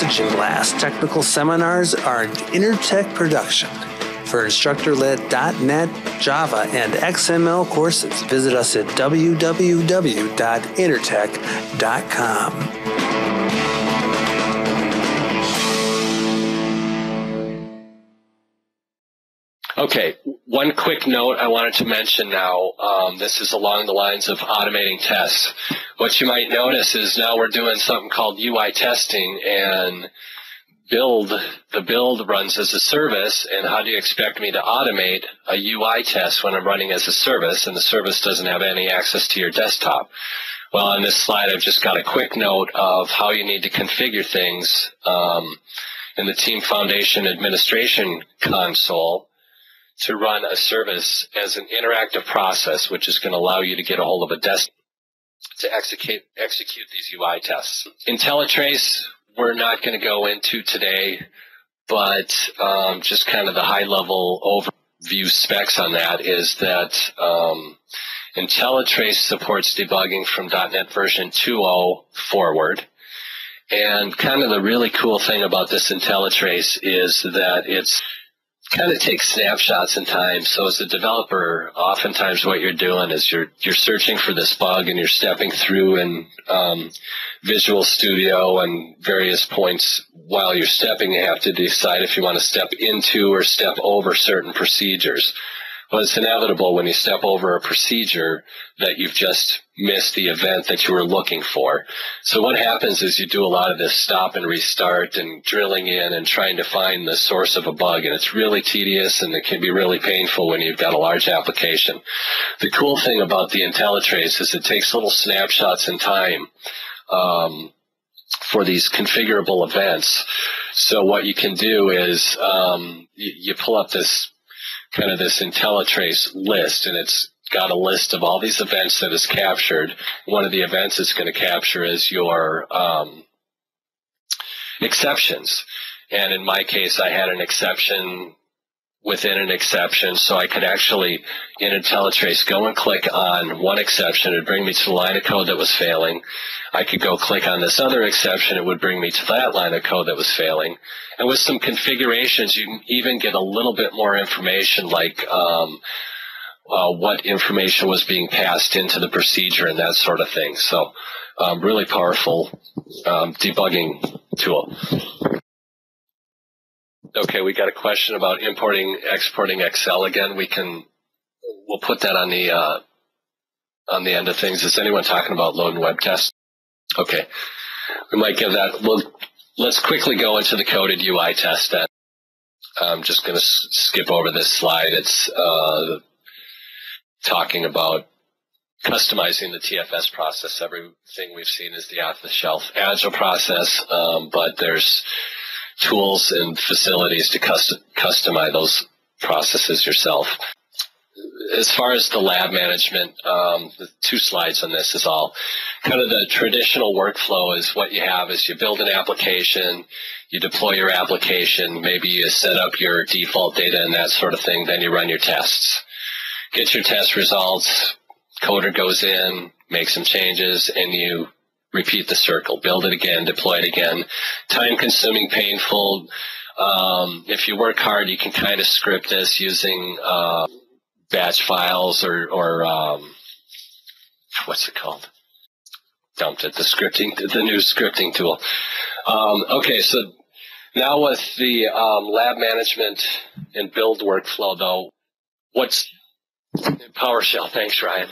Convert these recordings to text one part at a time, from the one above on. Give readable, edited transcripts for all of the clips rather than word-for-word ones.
Oxygen Blast technical seminars are an Intertech production. For instructor-led .NET, Java, and XML courses, visit us at www.intertech.com. Okay, one quick note I wanted to mention now. This is along the lines of automating tests. What you might notice is now we're doing something called UI testing, and the build runs as a service, and how do you expect me to automate a UI test when I'm running as a service, and the service doesn't have any access to your desktop? Well, on this slide, I've just got a quick note of how you need to configure things in the Team Foundation Administration console to run a service as an interactive process, which is going to allow you to get a hold of a desktop to execute these UI tests. IntelliTrace, we're not going to go into today, but just kind of the high-level overview specs on that is that IntelliTrace supports debugging from .NET version 2.0 forward. And kind of the really cool thing about this IntelliTrace is that it's kind of takes snapshots in time. So as a developer, oftentimes what you're doing is you're searching for this bug, and you're stepping through in Visual Studio and various points. While you're stepping, you have to decide if you want to step into or step over certain procedures. Well, it's inevitable when you step over a procedure that you've just missed the event that you were looking for. So what happens is you do a lot of this stop and restart and drilling in and trying to find the source of a bug, and it's really tedious, and it can be really painful when you've got a large application. The cool thing about the IntelliTrace is it takes little snapshots in time for these configurable events. So what you can do is you pull up this IntelliTrace list, and it's got a list of all these events that is captured. One of the events it's going to capture is your exceptions. And in my case, I had an exception within an exception, so I could actually, in IntelliTrace, go and click on one exception. It would bring me to the line of code that was failing. I could go click on this other exception. It would bring me to that line of code that was failing. And with some configurations, you can even get a little bit more information, like what information was being passed into the procedure and that sort of thing. So really powerful debugging tool. Okay, we got a question about importing, exporting Excel again. We'll put that on the end of things. Is anyone talking about load and web tests? Okay, we might give that. Well, let's quickly go into the coded UI test then. I'm just going to skip over this slide. It's talking about customizing the TFS process. Everything we've seen is the off-the-shelf Agile process, but there's tools and facilities to customize those processes yourself. As far as the lab management, the 2 slides on this is all kind of the traditional workflow. Is what you have is you build an application, you deploy your application, maybe you set up your default data and that sort of thing, then you run your tests. Get your test results, coder goes in, makes some changes, and you repeat the circle. Build it again, deploy it again. Time-consuming, painful. If you work hard, you can kind of script this using batch files or what's it called? Dumped it. The new scripting tool. Okay, so now with the lab management and build workflow, though, what's PowerShell? Thanks, Ryan.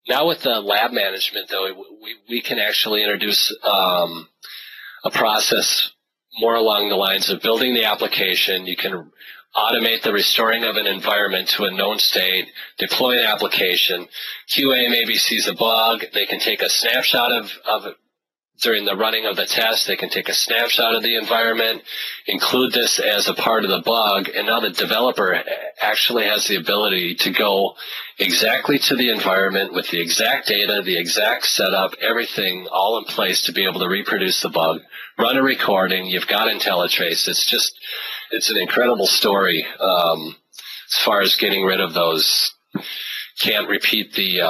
Now with the lab management, though, we can actually introduce a process more along the lines of building the application. You can automate the restoring of an environment to a known state, deploy an application. QA maybe sees a bug. They can take a snapshot of it during the running of the test. They can take a snapshot of the environment, include this as a part of the bug, and now the developer actually has the ability to go exactly to the environment with the exact data, the exact setup, everything all in place to be able to reproduce the bug, run a recording. You've got IntelliTrace. It's an incredible story as far as getting rid of those can't repeat the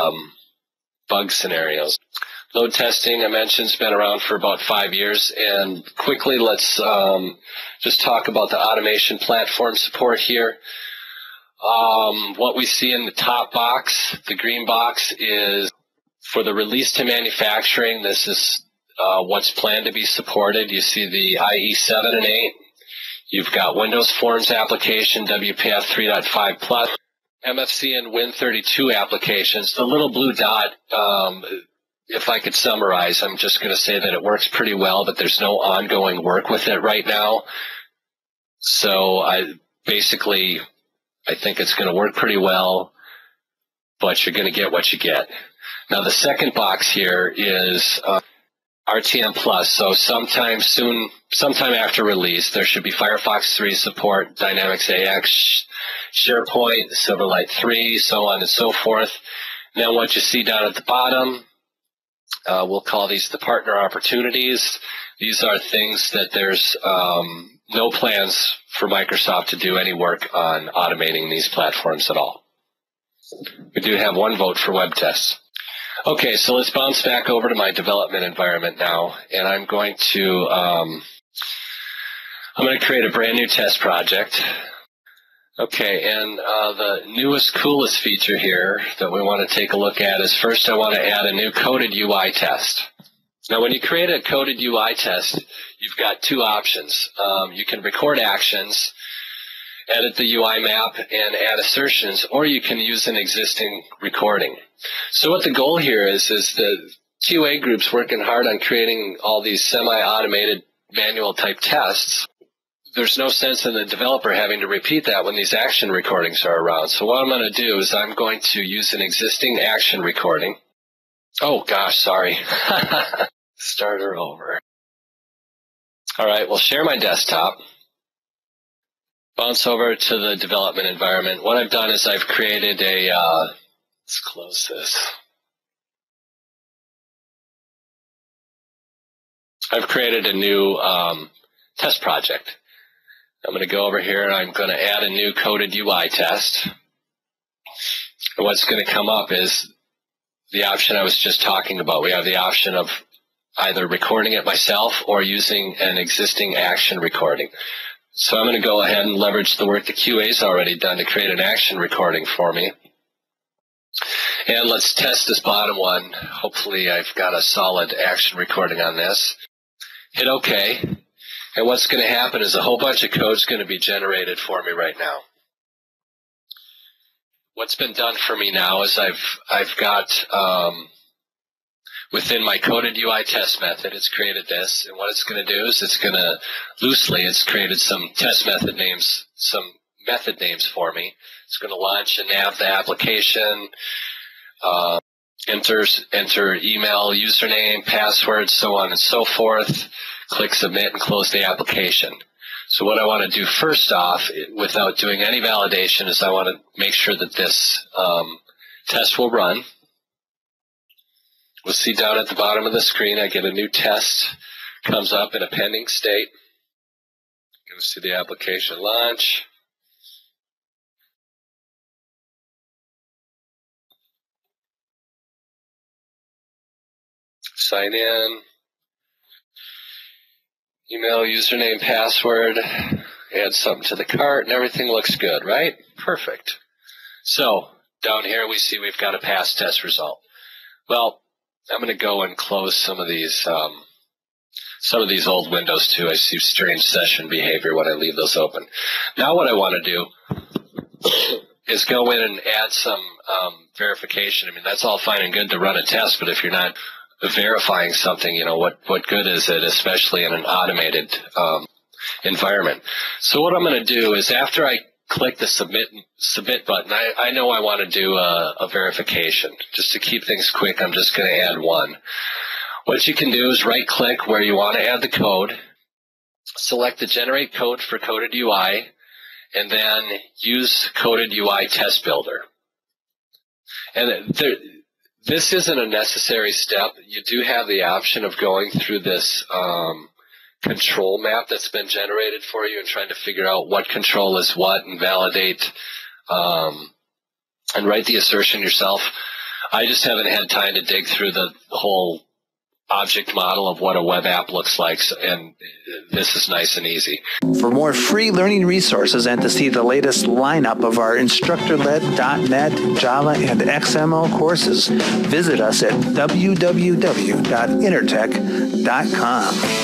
bug scenarios. Load testing, I mentioned, has been around for about 5 years. And quickly, let's just talk about the automation platform support here. What we see in the top box, the green box, is for the release to manufacturing. This is what's planned to be supported. You see the IE 7 and 8. You've got Windows Forms application, WPF 3.5+, MFC and Win32 applications. The little blue dot, if I could summarize, I'm just going to say that it works pretty well, but there's no ongoing work with it right now. So I think it's going to work pretty well, but you're going to get what you get. Now the second box here is RTM Plus. So sometime after release, there should be Firefox 3 support, Dynamics AX, SharePoint, Silverlight 3, so on and so forth. Now what you see down at the bottom, we'll call these the partner opportunities. These are things that there's no plans for Microsoft to do any work on automating these platforms at all. We do have one vote for web tests. Okay, so let's bounce back over to my development environment now, and I'm going to create a brand new test project. Okay, and the newest, coolest feature here that we want to take a look at is first I want to add a new coded UI test. Now, when you create a coded UI test, you've got two options. You can record actions, edit the UI map, and add assertions, or you can use an existing recording. So what the goal here is the QA group's working hard on creating all these semi-automated manual type tests. There's no sense in the developer having to repeat that when these action recordings are around. So what I'm going to do is I'm going to use an existing action recording. Oh gosh, sorry. Start her over. All right, we'll share my desktop. Bounce over to the development environment. What I've done is I've created a, let's close this. I've created a new test project. I'm going to go over here and I'm going to add a new coded UI test. And what's going to come up is the option I was just talking about. We have the option of either recording it myself or using an existing action recording. So I'm going to go ahead and leverage the work the QA's already done to create an action recording for me. And let's test this bottom one. Hopefully I've got a solid action recording on this. Hit OK. And what's going to happen is a whole bunch of code is going to be generated for me right now. What's been done for me now is I've got within my coded UI test method, it's created this, and what it's going to do is it's created some test method names, some method names for me. It's going to launch and nav the application, enter email, username, password, so on and so forth. Click submit and close the application. So what I want to do first off, without doing any validation, is I want to make sure that this test will run. We'll see down at the bottom of the screen, I get a new test, comes up in a pending state. Going to see the application launch. Sign in. Email, username, password, add something to the cart, and everything looks good, right? Perfect. So down here we see we've got a pass test result. Well, I'm going to go and close some of these old windows too. I see strange session behavior when I leave those open. Now what I want to do is go in and add some verification. I mean, that's all fine and good to run a test, but if you're not verifying something, you know, what good is it, especially in an automated environment? So what I'm going to do is after I click the submit button, I know I want to do a verification. Just to keep things quick, I'm just going to add one. What you can do is right-click where you want to add the code, select the Generate Code for Coded UI, and then use Coded UI Test Builder. And this isn't a necessary step. You do have the option of going through this control map that's been generated for you and trying to figure out what control is what and validate and write the assertion yourself. I just haven't had time to dig through the whole object model of what a web app looks like, and this is nice and easy. For more free learning resources and to see the latest lineup of our instructor-led .NET, Java, and XML courses, visit us at www.intertech.com.